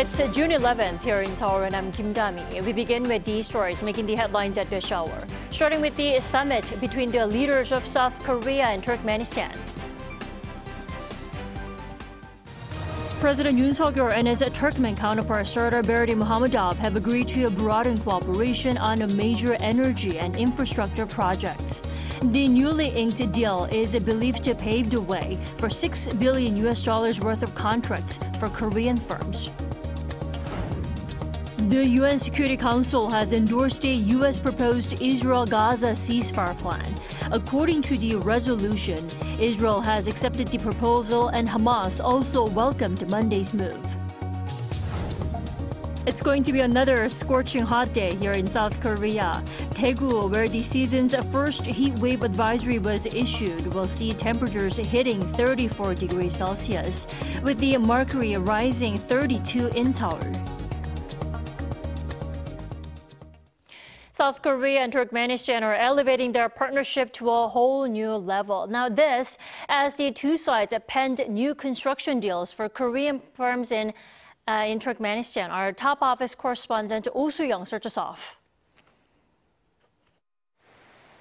It's June 11th here in Seoul, and I'm Kim Dami. We begin with these stories making the headlines at this hour. Starting with the summit between the leaders of South Korea and Turkmenistan. President Yoon and his Turkmen counterpart Sardar Berdimuhamedov have agreed to broaden cooperation on major energy and infrastructure projects. The newly inked deal is believed to pave the way for $6 billion worth of contracts for Korean firms. The UN Security Council has endorsed a U.S. proposed Israel-Gaza ceasefire plan. According to the resolution, Israel has accepted the proposal and Hamas also welcomed Monday's move. It's going to be another scorching hot day here in South Korea. Daegu, where the season's first heat wave advisory was issued, will see temperatures hitting 34 degrees Celsius, with the mercury rising 32 in Seoul. South Korea and Turkmenistan are elevating their partnership to a whole new level. Now this, as the two sides penned new construction deals for Korean firms in Turkmenistan. Our top office correspondent Oh Soo-young starts us off.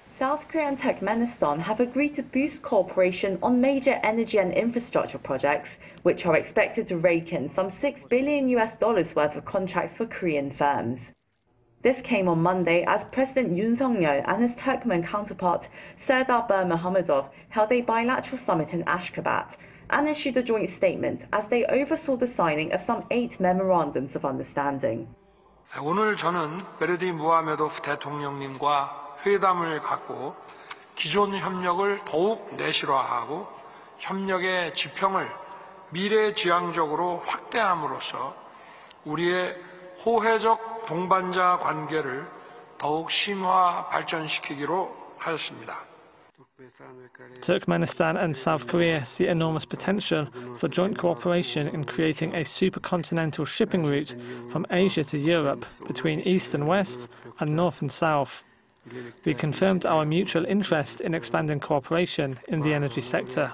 South Korea and Turkmenistan have agreed to boost cooperation on major energy and infrastructure projects, which are expected to rake in some $6 billion worth of contracts for Korean firms. This came on Monday as President Yoon and his Turkmen counterpart Sardar Berdimuhamedov held a bilateral summit in Ashgabat and issued a joint statement as they oversaw the signing of some 8 memorandums of understanding. 오늘 저는 베르디무하메도프 대통령님과 회담을 갖고 기존 협력을 더욱 내실화하고 협력의 지평을 미래지향적으로 확대함으로써 우리의 호혜적 동반자 관계를 더욱 심화 발전시키기로 하였습니다. Turkmenistan and South Korea see enormous potential for joint cooperation in creating a supercontinental shipping route from Asia to Europe between East and West and North and South. We confirmed our mutual interest in expanding cooperation in the energy sector.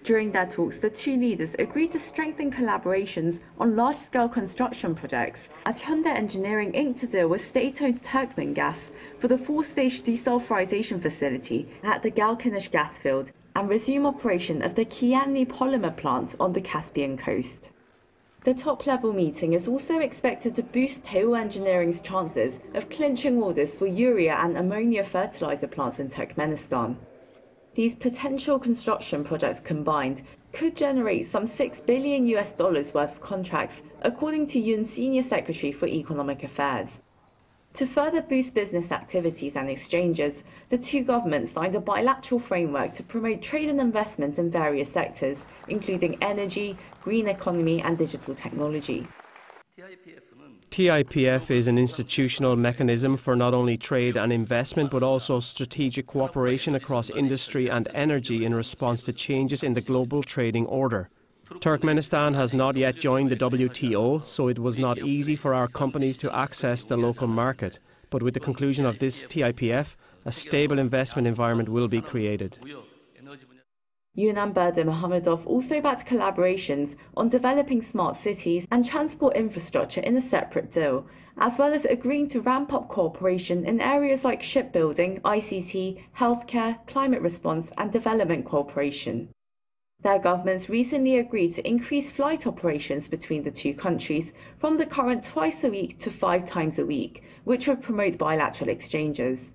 During their talks, the two leaders agreed to strengthen collaborations on large-scale construction projects, as Hyundai Engineering inked a deal with state-owned Turkmen Gas for the 4-stage desulfurization facility at the Galkanish gas field and resume operation of the Kianli polymer plant on the Caspian coast. The top-level meeting is also expected to boost Daewoo Engineering's chances of clinching orders for urea and ammonia fertilizer plants in Turkmenistan. These potential construction projects combined could generate some $6 billion worth of contracts, according to Yoon's Senior Secretary for Economic Affairs. To further boost business activities and exchanges, the two governments signed a bilateral framework to promote trade and investment in various sectors, including energy, green economy and digital technology. TIPF is an institutional mechanism for not only trade and investment but also strategic cooperation across industry and energy in response to changes in the global trading order. Turkmenistan has not yet joined the WTO, so it was not easy for our companies to access the local market. But with the conclusion of this TIPF, a stable investment environment will be created. Yoon and Berdimuhamedov also backed collaborations on developing smart cities and transport infrastructure in a separate deal, as well as agreeing to ramp up cooperation in areas like shipbuilding, ICT, healthcare, climate response and development cooperation. Their governments recently agreed to increase flight operations between the two countries from the current twice a week to 5 times a week, which would promote bilateral exchanges.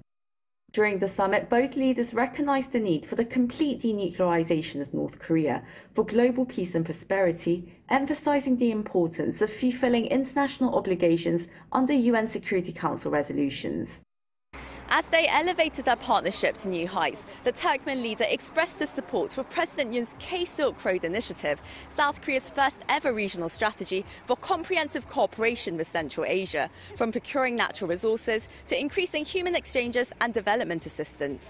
During the summit, both leaders recognized the need for the complete denuclearization of North Korea for global peace and prosperity, emphasizing the importance of fulfilling international obligations under UN Security Council resolutions. As they elevated their partnership to new heights, the Turkmen leader expressed his support for President Yoon's K-Silk Road initiative, South Korea's first ever regional strategy for comprehensive cooperation with Central Asia, from procuring natural resources to increasing human exchanges and development assistance.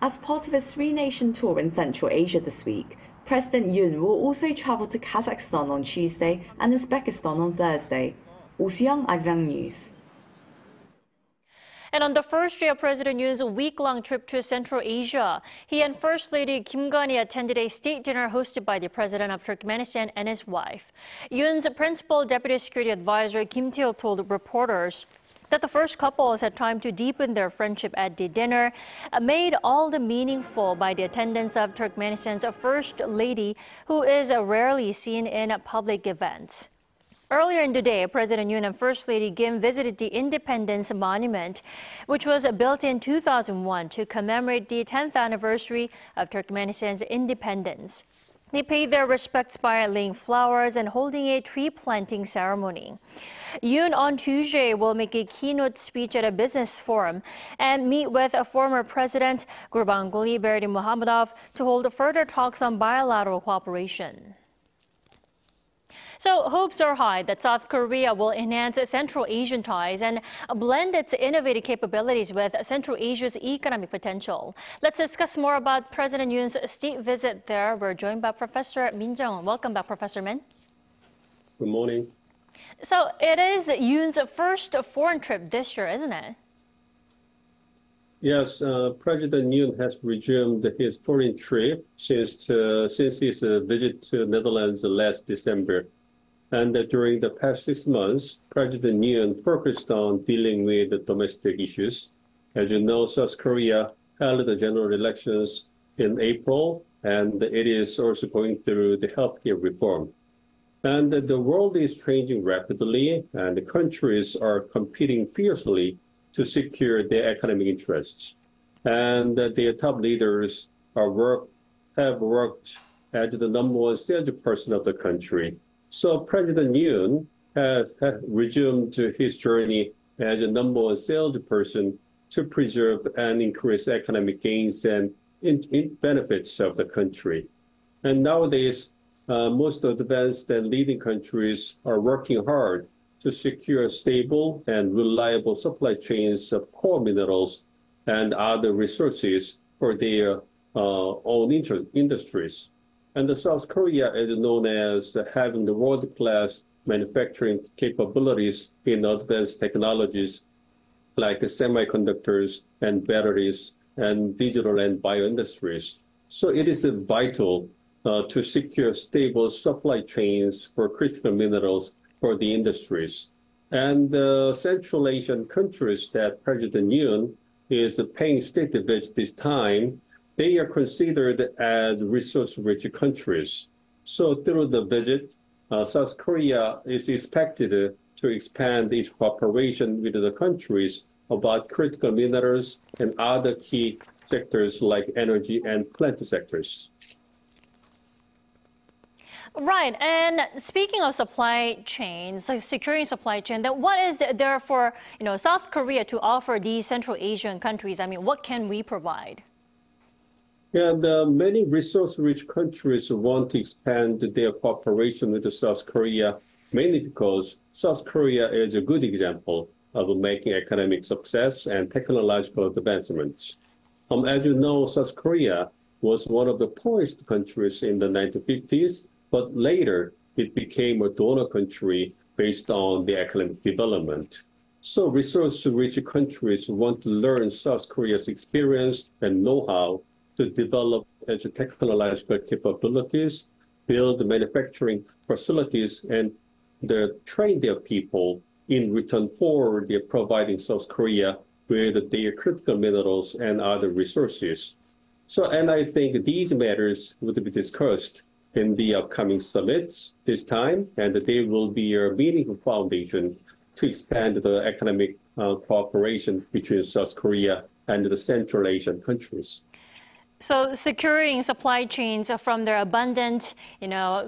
As part of his 3-nation tour in Central Asia this week, President Yoon will also travel to Kazakhstan on Tuesday and Uzbekistan on Thursday. Oh Soo-young, Arirang News. And on the first day of President Yoon's week-long trip to Central Asia, he and First Lady Kim Gani attended a state dinner hosted by the President of Turkmenistan and his wife. Yoon's principal deputy security advisor Kim Tae-ho told reporters that the first couples had time to deepen their friendship at the dinner, made all the meaningful by the attendance of Turkmenistan's First Lady, who is rarely seen in public events. Earlier in the day, President Yoon and First Lady Kim visited the Independence Monument, which was built in 2001 to commemorate the 10th anniversary of Turkmenistan's independence. They paid their respects by laying flowers and holding a tree planting ceremony. Yoon on Tuesday will make a keynote speech at a business forum and meet with former President Gurbanguly Berdimuhamedov to hold further talks on bilateral cooperation. So hopes are high that South Korea will enhance Central Asian ties and blend its innovative capabilities with Central Asia's economic potential. Let's discuss more about President Yoon's state visit there. We're joined by Professor Min Jung. Welcome back, Professor Min. Good morning. So it is Yoon's first foreign trip this year, isn't it? Yes, President Yoon has resumed his foreign trip since his visit to Netherlands last December. And during the past 6 months, President Yoon focused on dealing with the domestic issues. As you know, South Korea held the general elections in April, and it is also going through the healthcare reform. And the world is changing rapidly, and the countries are competing fiercely to secure their economic interests. And their top leaders have worked as the #1 salesperson of the country. So President Yoon has resumed his journey as a #1 salesperson to preserve and increase economic gains and benefits of the country. And nowadays, most advanced and leading countries are working hard to secure stable and reliable supply chains of core minerals and other resources for their own industries. And South Korea is known as having the world-class manufacturing capabilities in advanced technologies like semiconductors and batteries and digital and bio industries. So it is vital to secure stable supply chains for critical minerals for the industries. And the Central Asian countries that President Yoon is paying state visit this time, they are considered as resource-rich countries. So through the visit, South Korea is expected to expand its cooperation with the countries about critical minerals and other key sectors like energy and plant sectors. Right, and speaking of supply chains, like securing supply chain, then what is there for South Korea to offer these Central Asian countries? I mean, what can we provide? And many resource-rich countries want to expand their cooperation with South Korea, mainly because South Korea is a good example of making economic success and technological advancements. As you know, South Korea was one of the poorest countries in the 1950s, but later it became a donor country based on the economic development. So resource-rich countries want to learn South Korea's experience and know-how to develop technological capabilities, build manufacturing facilities, and train their people in return for their providing South Korea with their critical minerals and other resources. So, and I think these matters would be discussed in the upcoming summits this time, and they will be a meaningful foundation to expand the economic cooperation between South Korea and the Central Asian countries. So securing supply chains from their abundant,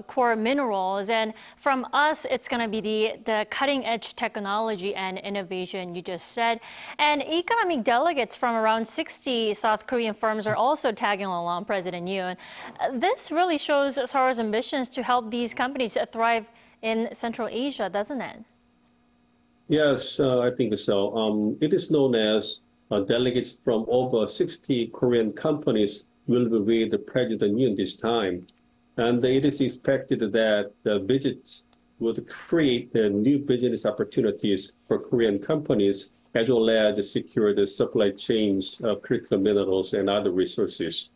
core minerals, and from us, it's going to be the cutting-edge technology and innovation you just said. And economic delegates from around 60 South Korean firms are also tagging along President Yoon. This really shows Seoul's ambitions to help these companies thrive in Central Asia, doesn't it? Yes, I think so. It is known as delegates from over 60 Korean companies will be with President Yoon this time. And it is expected that the visit would create new business opportunities for Korean companies, as well as secure the supply chains of critical minerals and other resources.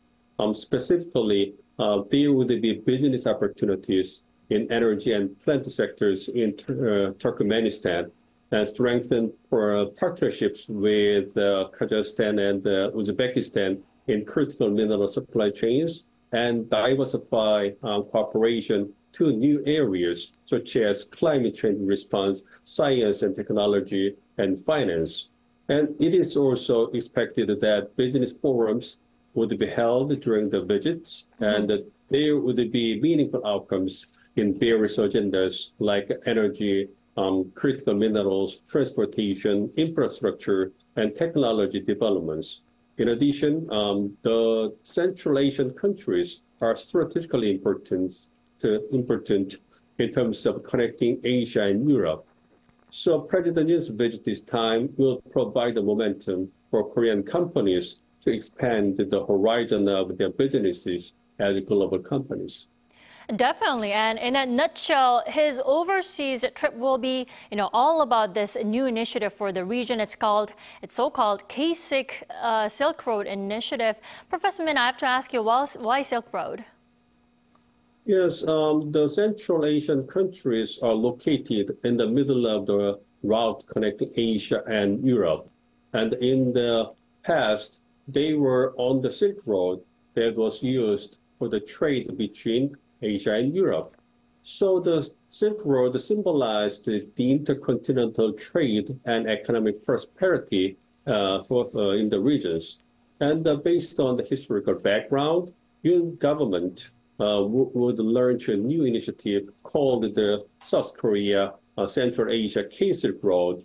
Specifically, there would be business opportunities in energy and plant sectors in Turkmenistan, and strengthen partnerships with Kazakhstan and Uzbekistan in critical mineral supply chains, and diversify cooperation to new areas such as climate change response, science and technology, and finance. And it is also expected that business forums would be held during the visits, and that there would be meaningful outcomes in various agendas like energy, critical minerals, transportation, infrastructure, and technology developments. In addition, the Central Asian countries are strategically important in terms of connecting Asia and Europe. So President Yoon's visit this time will provide the momentum for Korean companies to expand the horizon of their businesses as global companies. Definitely, and in a nutshell, his overseas trip will be, all about this new initiative for the region. It's so-called K-SIC Silk Road Initiative. Professor Min, I have to ask you, why Silk Road? Yes, the Central Asian countries are located in the middle of the route connecting Asia and Europe. And in the past, they were on the Silk Road that was used for the trade between Asia and Europe. So the Silk Road symbolized the intercontinental trade and economic prosperity in the regions. And based on the historical background, Yoon government would launch a new initiative called the South Korea Central Asia K-Silk Road.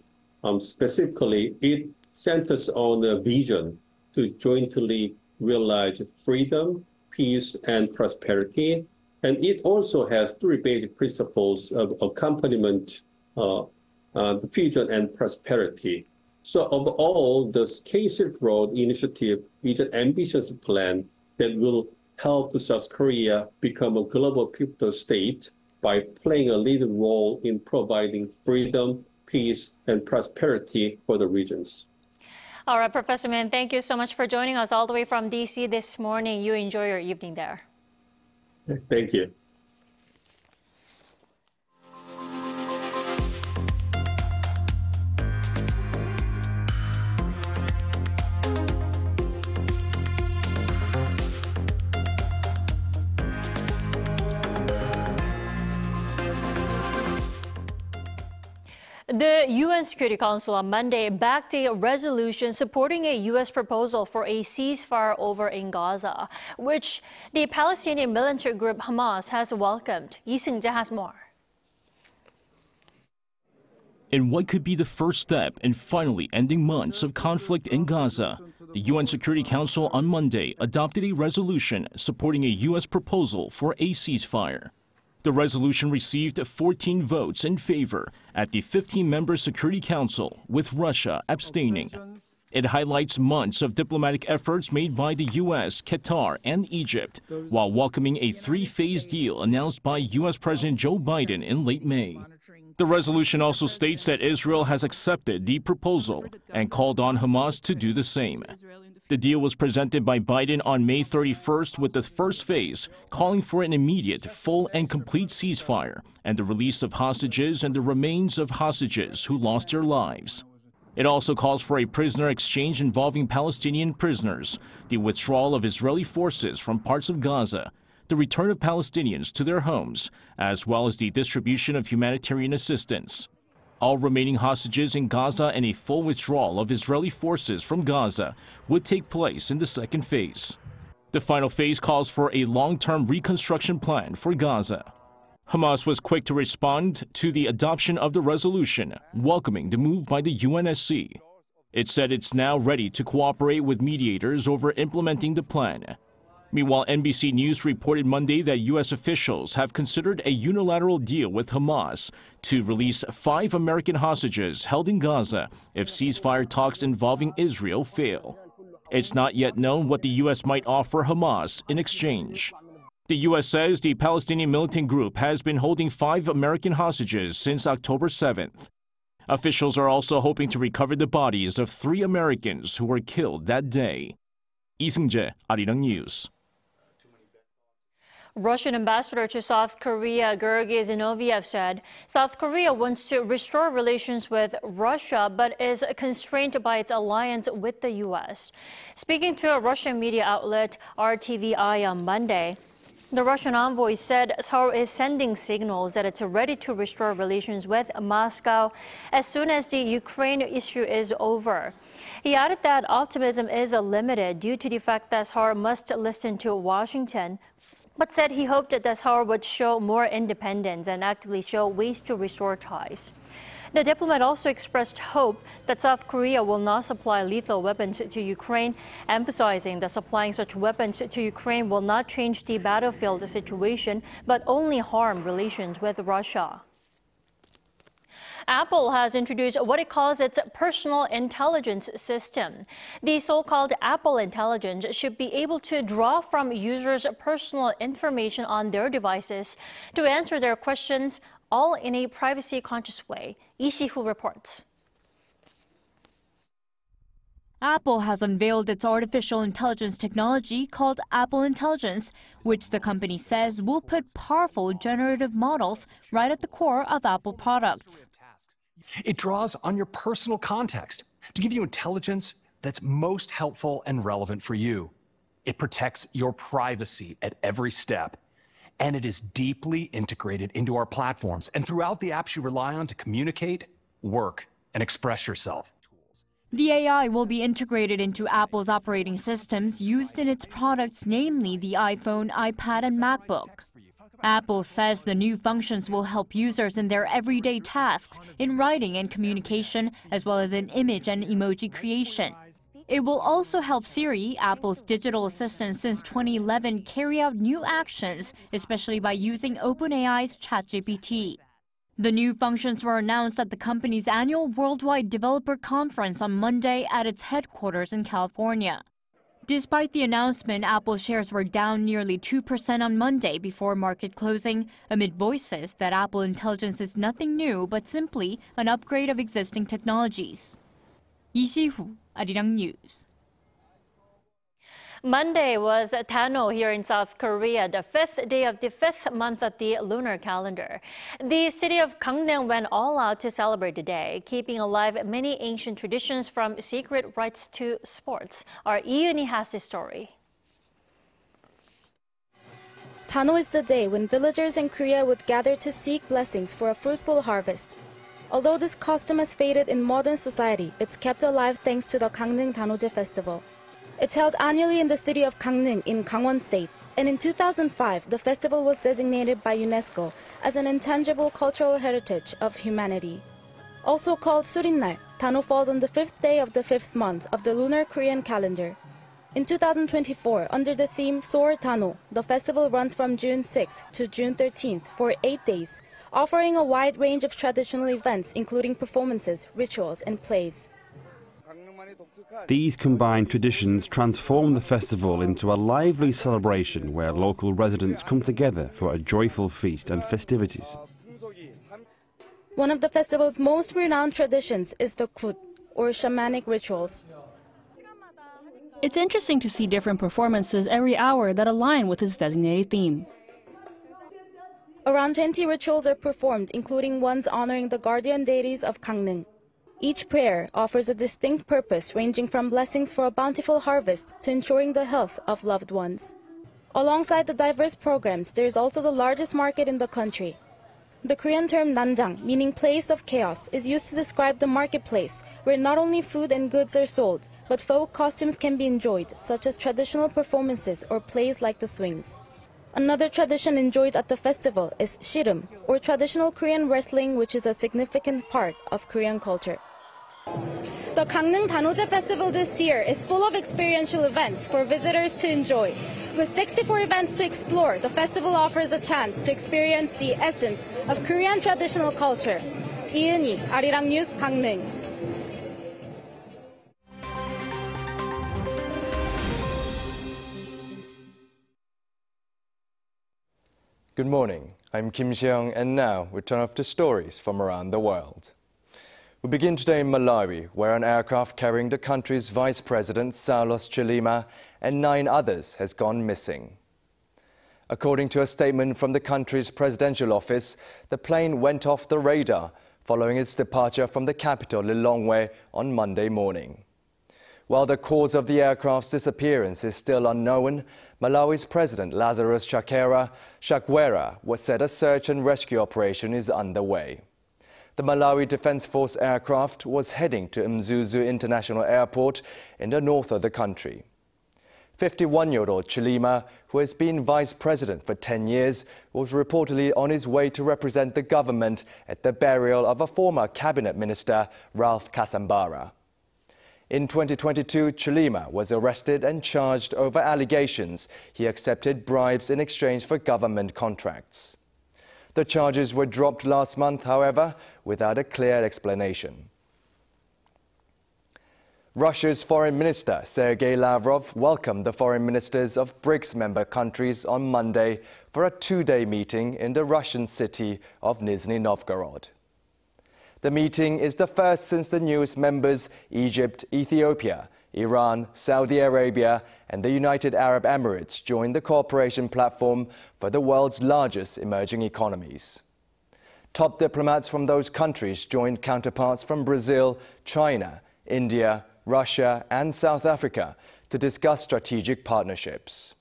Specifically, it centers on a vision to jointly realize freedom, peace, and prosperity. And it also has three basic principles of accompaniment, the fusion, and prosperity. So overall, the K-Silk Road initiative is an ambitious plan that will help South Korea become a global pivotal state by playing a leading role in providing freedom, peace, and prosperity for the regions. All right, Professor Min, thank you so much for joining us all the way from D.C. this morning. You enjoy your evening there. Thank you. The UN Security Council on Monday backed a resolution supporting a U.S. proposal for a ceasefire over in Gaza, which the Palestinian military group Hamas has welcomed. Lee Seung-jae has more. In what could be the first step in finally ending months of conflict in Gaza, the UN Security Council on Monday adopted a resolution supporting a U.S. proposal for a ceasefire. The resolution received 14 votes in favor at the 15-member Security Council, with Russia abstaining. It highlights months of diplomatic efforts made by the U.S., Qatar, and Egypt, while welcoming a three-phase deal announced by U.S. President Joe Biden in late May. The resolution also states that Israel has accepted the proposal and called on Hamas to do the same. The deal was presented by Biden on May 31st, with the first phase calling for an immediate, full and complete ceasefire and the release of hostages and the remains of hostages who lost their lives. It also calls for a prisoner exchange involving Palestinian prisoners, the withdrawal of Israeli forces from parts of Gaza, the return of Palestinians to their homes, as well as the distribution of humanitarian assistance. All remaining hostages in Gaza and a full withdrawal of Israeli forces from Gaza would take place in the second phase. The final phase calls for a long-term reconstruction plan for Gaza. Hamas was quick to respond to the adoption of the resolution, welcoming the move by the UNSC. It said it's now ready to cooperate with mediators over implementing the plan. Meanwhile, NBC News reported Monday that U.S. officials have considered a unilateral deal with Hamas to release 5 American hostages held in Gaza if ceasefire talks involving Israel fail. It's not yet known what the U.S. might offer Hamas in exchange. The U.S. says the Palestinian militant group has been holding 5 American hostages since October 7th. Officials are also hoping to recover the bodies of 3 Americans who were killed that day. Lee Seung-jae, Arirang News. Russian ambassador to South Korea, Georgy Zinoviev, said South Korea wants to restore relations with Russia but is constrained by its alliance with the U.S. Speaking to a Russian media outlet, RTVI, on Monday, the Russian envoy said Seoul is sending signals that it's ready to restore relations with Moscow as soon as the Ukraine issue is over. He added that optimism is limited due to the fact that Seoul must listen to Washington, but said he hoped that Seoul would show more independence and actively show ways to restore ties. The diplomat also expressed hope that South Korea will not supply lethal weapons to Ukraine, emphasizing that supplying such weapons to Ukraine will not change the battlefield situation, but only harm relations with Russia. Apple has introduced what it calls its personal intelligence system. The so-called Apple Intelligence should be able to draw from users' personal information on their devices to answer their questions, all in a privacy-conscious way. Lee Si-hoo reports. Apple has unveiled its artificial intelligence technology called Apple Intelligence, which the company says will put powerful generative models right at the core of Apple products. It draws on your personal context to give you intelligence that's most helpful and relevant for you. It protects your privacy at every step, and it is deeply integrated into our platforms and throughout the apps you rely on to communicate, work, and express yourself. The AI will be integrated into Apple's operating systems used in its products, namely the iPhone, iPad, and MacBook. Apple says the new functions will help users in their everyday tasks in writing and communication, as well as in image and emoji creation. It will also help Siri, Apple's digital assistant since 2011, carry out new actions, especially by using OpenAI's ChatGPT. The new functions were announced at the company's annual Worldwide Developer Conference on Monday at its headquarters in California. Despite the announcement, Apple shares were down nearly 2% on Monday before market closing, amid voices that Apple Intelligence is nothing new but simply an upgrade of existing technologies. Lee Si-hoo, Arirang News. Monday was Tano here in South Korea, the 5th day of the 5th month of the lunar calendar. The city of Gangneung went all out to celebrate the day, keeping alive many ancient traditions from sacred rites to sports. Our Yoon has this story. Tano is the day when villagers in Korea would gather to seek blessings for a fruitful harvest. Although this custom has faded in modern society, it's kept alive thanks to the Gangneung Danoje Festival. It's held annually in the city of Gangneung in Gangwon State, and in 2005, the festival was designated by UNESCO as an intangible cultural heritage of humanity. Also called Surin날, Tano falls on the 5th day of the 5th month of the lunar Korean calendar. In 2024, under the theme Soar Tano, the festival runs from June 6th to June 13th for 8 days, offering a wide range of traditional events including performances, rituals, and plays. These combined traditions transform the festival into a lively celebration where local residents come together for a joyful feast and festivities. One of the festival's most renowned traditions is the kut, or shamanic rituals. It's interesting to see different performances every hour that align with its designated theme. Around 20 rituals are performed, including ones honoring the guardian deities of Gangneung. Each prayer offers a distinct purpose, ranging from blessings for a bountiful harvest to ensuring the health of loved ones. Alongside the diverse programs, there is also the largest market in the country. The Korean term nanjang, meaning place of chaos, is used to describe the marketplace, where not only food and goods are sold, but folk costumes can be enjoyed, such as traditional performances or plays like the swings. Another tradition enjoyed at the festival is shirum, or traditional Korean wrestling, which is a significant part of Korean culture. The Gangneung Danoje Festival this year is full of experiential events for visitors to enjoy. With 64 events to explore, the festival offers a chance to experience the essence of Korean traditional culture. Yoon, Arirang News, Gangneung. Good morning, I'm Kim Seong, and now we turn off to stories from around the world. We begin today in Malawi, where an aircraft carrying the country's Vice President, Saulos Chilima, and 9 others has gone missing. According to a statement from the country's presidential office, the plane went off the radar following its departure from the capital, Lilongwe, on Monday morning. While the cause of the aircraft's disappearance is still unknown, Malawi's President Lazarus Chakwera said a search and rescue operation is underway. The Malawi Defense Force aircraft was heading to Mzuzu International Airport in the north of the country. 51-year-old Chilima, who has been vice president for 10 years, was reportedly on his way to represent the government at the burial of a former cabinet minister, Ralph Kasambara. In 2022, Chilima was arrested and charged over allegations he accepted bribes in exchange for government contracts. The charges were dropped last month, however, without a clear explanation. Russia's Foreign Minister Sergei Lavrov welcomed the foreign ministers of BRICS member countries on Monday for a 2-day meeting in the Russian city of Nizhny Novgorod. The meeting is the first since the newest members, Egypt, Ethiopia, Iran, Saudi Arabia, and the United Arab Emirates, joined the cooperation platform for the world's largest emerging economies. Top diplomats from those countries joined counterparts from Brazil, China, India, Russia, and South Africa to discuss strategic partnerships.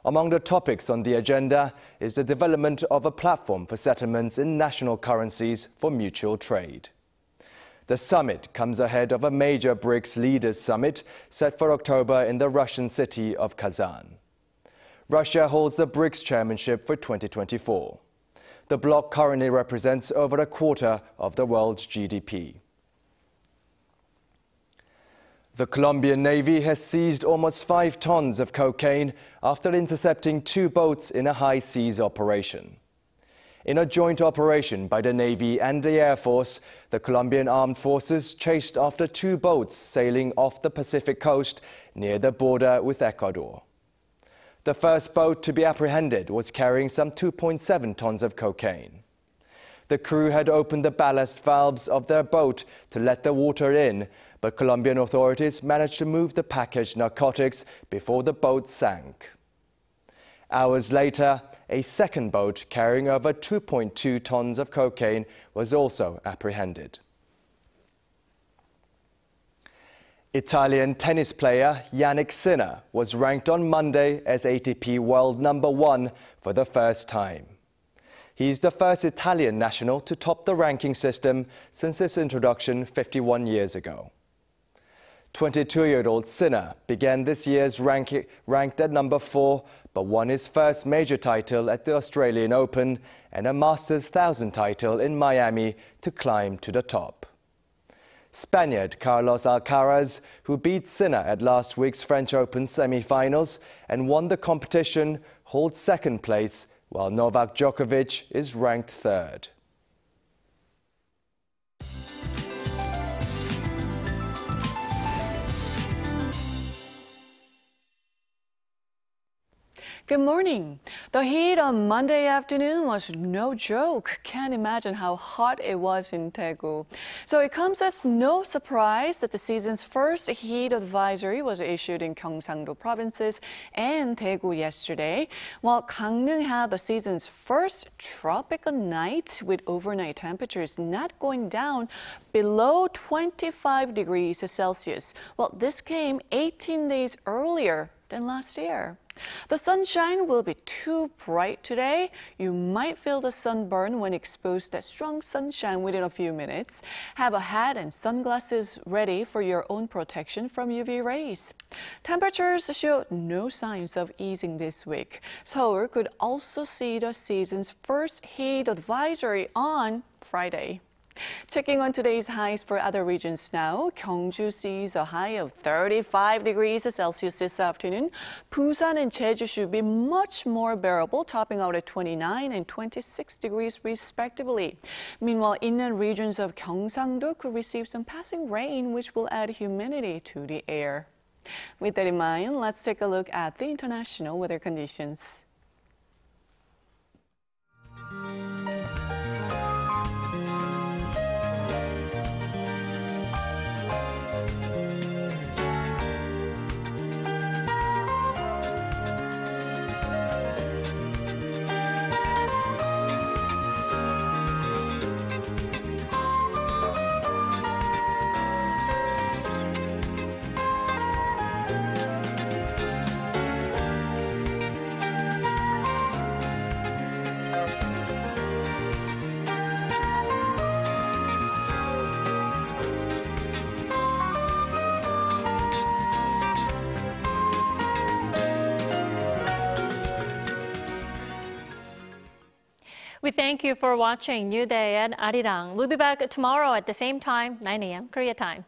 Among the topics on the agenda is the development of a platform for settlements in national currencies for mutual trade. The summit comes ahead of a major BRICS leaders summit set for October in the Russian city of Kazan. Russia holds the BRICS chairmanship for 2024. The bloc currently represents over a quarter of the world's GDP. The Colombian Navy has seized almost 5 tons of cocaine after intercepting 2 boats in a high seas operation. In a joint operation by the Navy and the Air Force, the Colombian Armed Forces chased after 2 boats sailing off the Pacific coast near the border with Ecuador. The first boat to be apprehended was carrying some 2.7 tons of cocaine. The crew had opened the ballast valves of their boat to let the water in, but Colombian authorities managed to move the packaged narcotics before the boat sank. Hours later, a second boat carrying over 2.2 tons of cocaine was also apprehended. Italian tennis player Jannik Sinner was ranked on Monday as ATP World #1 for the first time. He's the first Italian national to top the ranking system since its introduction 51 years ago. 22-year-old Sinner began this year's ranked at #4, but won his first major title at the Australian Open and a Masters 1000 title in Miami to climb to the top. Spaniard Carlos Alcaraz, who beat Sinner at last week's French Open semi-finals and won the competition, holds second place, while Novak Djokovic is ranked 3rd. Good morning. The heat on Monday afternoon was no joke. Can't imagine how hot it was in Daegu. So it comes as no surprise that the season's first heat advisory was issued in Gyeongsang-do provinces and Daegu yesterday, while Gangneung had the season's first tropical night with overnight temperatures not going down below 25 degrees Celsius. Well, this came 18 days earlier than last year. The sunshine will be too bright today. You might feel the sunburn when exposed to strong sunshine within a few minutes. Have a hat and sunglasses ready for your own protection from UV rays. Temperatures show no signs of easing this week. Seoul could also see the season's first heat advisory on Friday. Checking on today's highs for other regions now. Gyeongju sees a high of 35 degrees Celsius this afternoon. Busan and Jeju should be much more bearable, topping out at 29 and 26 degrees respectively. Meanwhile, inland regions of Gyeongsang-do could receive some passing rain, which will add humidity to the air. With that in mind, let's take a look at the international weather conditions. We thank you for watching New Day at Arirang. We'll be back tomorrow at the same time, 9 a.m. Korea time.